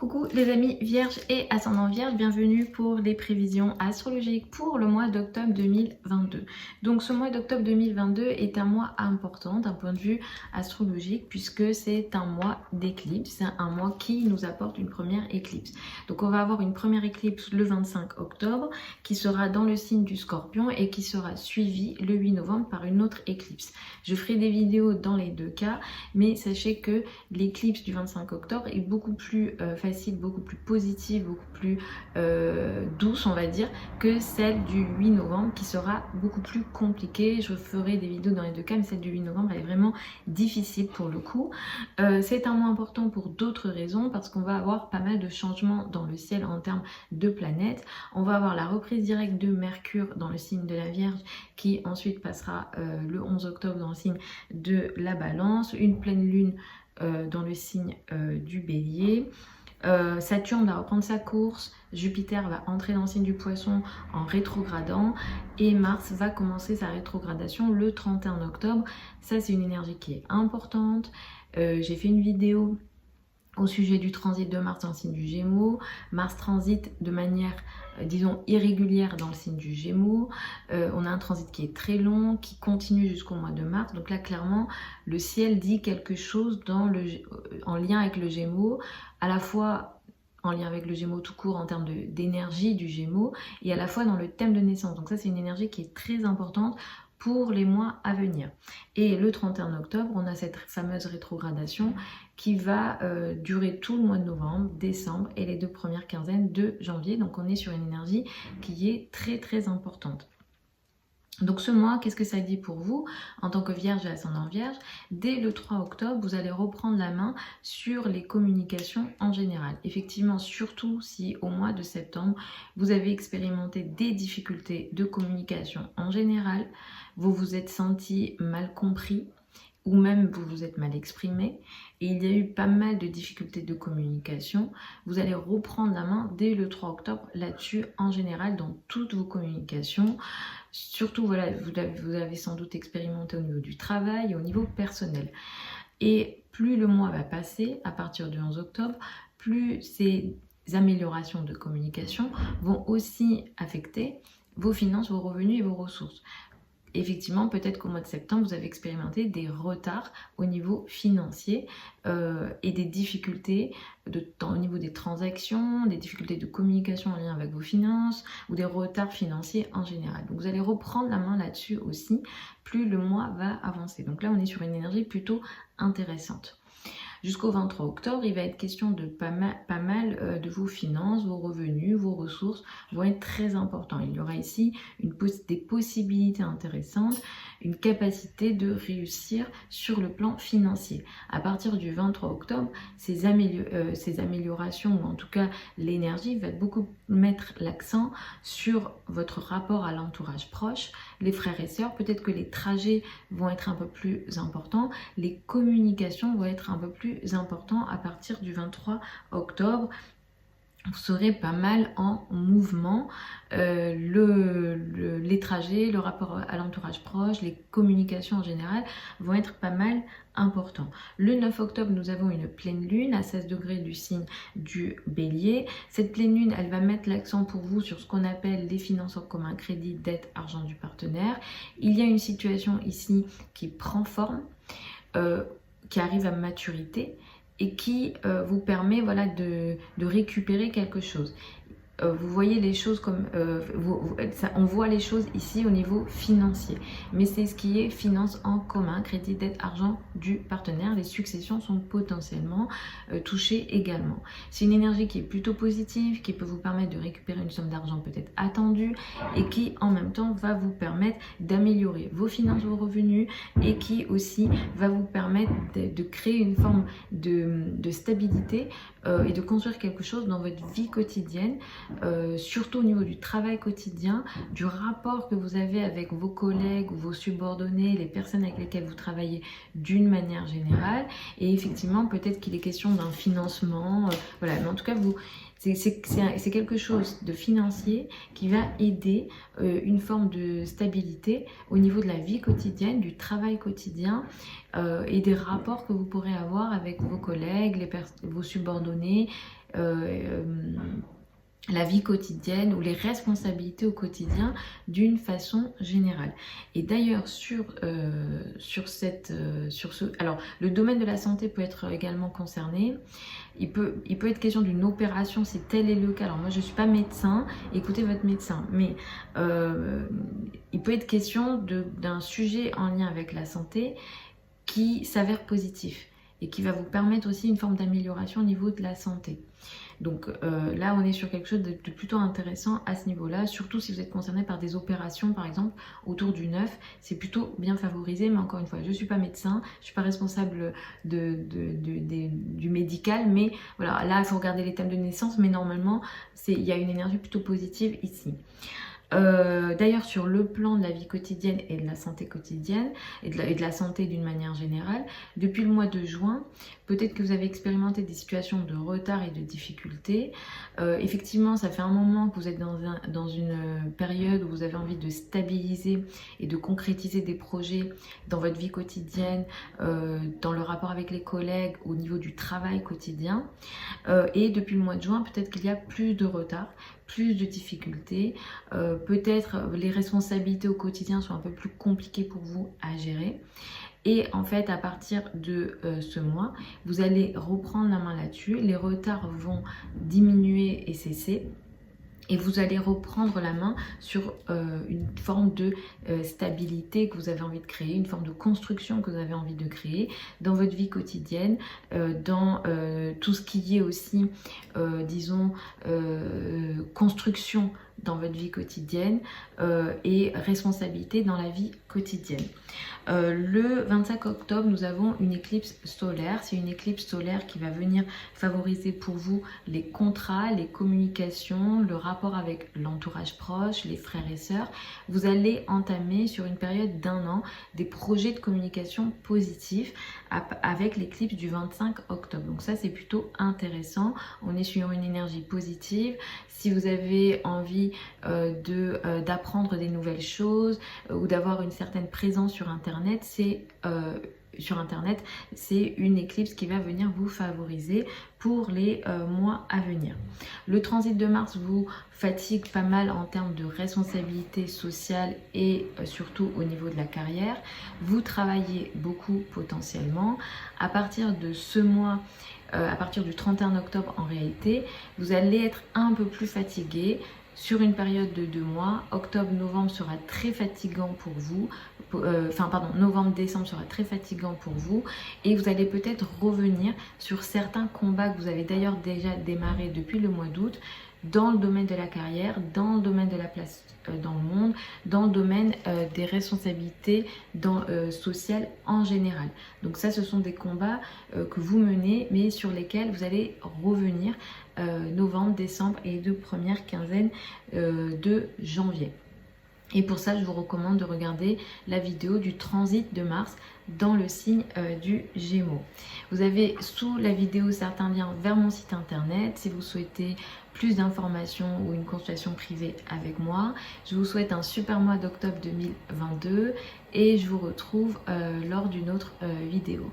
Coucou les amis vierges et ascendant vierge, bienvenue pour les prévisions astrologiques pour le mois d'octobre 2022. Donc ce mois d'octobre 2022 est un mois important d'un point de vue astrologique puisque c'est un mois d'éclipse, c'est un mois qui nous apporte une première éclipse. Donc on va avoir une première éclipse le 25 octobre qui sera dans le signe du Scorpion et qui sera suivie le 8 novembre par une autre éclipse. Je ferai des vidéos dans les deux cas, mais sachez que l'éclipse du 25 octobre est beaucoup plus facile, beaucoup plus positive, beaucoup plus douce on va dire que celle du 8 novembre qui sera beaucoup plus compliquée. Je ferai des vidéos dans les deux cas, mais celle du 8 novembre elle est vraiment difficile pour le coup. C'est un mois important pour d'autres raisons parce qu'on va avoir pas mal de changements dans le ciel en termes de planètes. On va avoir la reprise directe de Mercure dans le signe de la Vierge qui ensuite passera le 11 octobre dans le signe de la Balance, une pleine lune dans le signe du Bélier. Saturne va reprendre sa course, Jupiter va entrer dans le signe du Poisson en rétrogradant et Mars va commencer sa rétrogradation le 31 octobre. Ça c'est une énergie qui est importante. J'ai fait une vidéo au sujet du transit de Mars dans le signe du Gémeaux. Mars transite de manière, disons, irrégulière dans le signe du Gémeaux. On a un transit qui est très long, qui continue jusqu'au mois de mars. Donc là, clairement, le ciel dit quelque chose en lien avec le Gémeaux, à la fois en lien avec le Gémeaux tout court en termes d'énergie du Gémeaux, et à la fois dans le thème de naissance. Donc ça, c'est une énergie qui est très importante pour les mois à venir. Et le 31 octobre, on a cette fameuse rétrogradation qui va durer tout le mois de novembre, décembre et les deux premières quinzaines de janvier. Donc on est sur une énergie qui est très très importante. Donc ce mois, qu'est-ce que ça dit pour vous en tant que vierge et ascendant vierge? Dès le 3 octobre, vous allez reprendre la main sur les communications en général. Effectivement, surtout si au mois de septembre, vous avez expérimenté des difficultés de communication en général, vous vous êtes senti mal compris ou même vous vous êtes mal exprimé et il y a eu pas mal de difficultés de communication, vous allez reprendre la main dès le 3 octobre là-dessus en général dans toutes vos communications. Surtout, voilà, vous avez sans doute expérimenté au niveau du travail et au niveau personnel. Et plus le mois va passer, à partir du 11 octobre, plus ces améliorations de communication vont aussi affecter vos finances, vos revenus et vos ressources. Effectivement, peut-être qu'au mois de septembre, vous avez expérimenté des retards au niveau financier et des difficultés au niveau des transactions, des difficultés de communication en lien avec vos finances ou des retards financiers en général. Donc vous allez reprendre la main là-dessus aussi, plus le mois va avancer. Donc là, on est sur une énergie plutôt intéressante. Jusqu'au 23 octobre, il va être question de pas mal de vos finances, vos revenus, vos ressources vont être très importants. Il y aura ici des possibilités intéressantes, une capacité de réussir sur le plan financier. À partir du 23 octobre, ces améliorations, ou en tout cas l'énergie, va beaucoup mettre l'accent sur votre rapport à l'entourage proche, les frères et sœurs. Peut-être que les trajets vont être un peu plus importants, les communications vont être un peu plus importants à partir du 23 octobre. Vous serez pas mal en mouvement, les trajets, le rapport à l'entourage proche, les communications en général vont être pas mal importants. Le 9 octobre, nous avons une pleine lune à 16 degrés du signe du Bélier. Cette pleine lune, elle va mettre l'accent pour vous sur ce qu'on appelle les finances en commun, crédit, dette, argent du partenaire. Il y a une situation ici qui prend forme, qui arrive à maturité et qui vous permet, voilà, de récupérer quelque chose. Vous voyez les choses comme... on voit les choses ici au niveau financier. Mais c'est ce qui est finance en commun, crédit, dette, argent du partenaire. Les successions sont potentiellement touchées également. C'est une énergie qui est plutôt positive, qui peut vous permettre de récupérer une somme d'argent peut-être attendue et qui en même temps va vous permettre d'améliorer vos finances, vos revenus et qui aussi va vous permettre de créer une forme de stabilité et de construire quelque chose dans votre vie quotidienne, surtout au niveau du travail quotidien, du rapport que vous avez avec vos collègues ou vos subordonnés, les personnes avec lesquelles vous travaillez d'une manière générale. Et effectivement, peut-être qu'il est question d'un financement, voilà. Mais en tout cas, c'est quelque chose de financier qui va aider une forme de stabilité au niveau de la vie quotidienne, du travail quotidien et des rapports que vous pourrez avoir avec vos collègues, vos subordonnés la vie quotidienne ou les responsabilités au quotidien d'une façon générale. Et d'ailleurs alors le domaine de la santé peut être également concerné. Il peut être question d'une opération si tel est le cas. Alors moi je ne suis pas médecin, écoutez votre médecin, mais il peut être question d'un sujet en lien avec la santé qui s'avère positif et qui va vous permettre aussi une forme d'amélioration au niveau de la santé. Donc là, on est sur quelque chose de plutôt intéressant à ce niveau-là, surtout si vous êtes concerné par des opérations, par exemple, autour du 9. C'est plutôt bien favorisé, mais encore une fois, je ne suis pas médecin, je ne suis pas responsable du médical, mais voilà, là, il faut regarder les thèmes de naissance, mais normalement, il y a une énergie plutôt positive ici. D'ailleurs, sur le plan de la vie quotidienne et de la santé quotidienne et de la santé d'une manière générale, depuis le mois de juin, peut-être que vous avez expérimenté des situations de retard et de difficultés. Effectivement, ça fait un moment que vous êtes dans une période où vous avez envie de stabiliser et de concrétiser des projets dans votre vie quotidienne, dans le rapport avec les collègues, au niveau du travail quotidien. Et depuis le mois de juin, peut-être qu'il y a plus de retard, plus de difficultés, peut-être les responsabilités au quotidien sont un peu plus compliquées pour vous à gérer. Et en fait, à partir de ce mois, vous allez reprendre la main là-dessus, les retards vont diminuer et cesser. Et vous allez reprendre la main sur une forme de stabilité que vous avez envie de créer, une forme de construction que vous avez envie de créer dans votre vie quotidienne, dans tout ce qui est aussi, disons, construction dans votre vie quotidienne et responsabilité dans la vie quotidienne. Le 25 octobre, nous avons une éclipse solaire. C'est une éclipse solaire qui va venir favoriser pour vous les contrats, les communications, le rapport avec l'entourage proche, les frères et sœurs. Vous allez entamer sur une période d'1 an des projets de communication positifs avec l'éclipse du 25 octobre. Donc ça, c'est plutôt intéressant. On est sur une énergie positive. Si vous avez envie d'apprendre des nouvelles choses ou d'avoir une certaine présence sur Internet, c'est une éclipse qui va venir vous favoriser pour les mois à venir. Le transit de Mars vous fatigue pas mal en termes de responsabilité sociale et surtout au niveau de la carrière. Vous travaillez beaucoup potentiellement. À partir de ce mois, à partir du 31 octobre en réalité, vous allez être un peu plus fatigué sur une période de 2 mois. Octobre-novembre sera très fatigant pour vous. Novembre-décembre sera très fatigant pour vous. Et vous allez peut-être revenir sur certains combats que vous avez d'ailleurs déjà démarré depuis le mois d'août, dans le domaine de la carrière, dans le domaine de la place dans le monde, dans le domaine des responsabilités sociales en général. Donc ça, ce sont des combats que vous menez, mais sur lesquels vous allez revenir novembre, décembre et de première quinzaine de janvier. Et pour ça, je vous recommande de regarder la vidéo du transit de Mars dans le signe du Gémeaux. Vous avez sous la vidéo certains liens vers mon site internet si vous souhaitez plus d'informations ou une consultation privée avec moi. Je vous souhaite un super mois d'octobre 2022 et je vous retrouve lors d'une autre vidéo.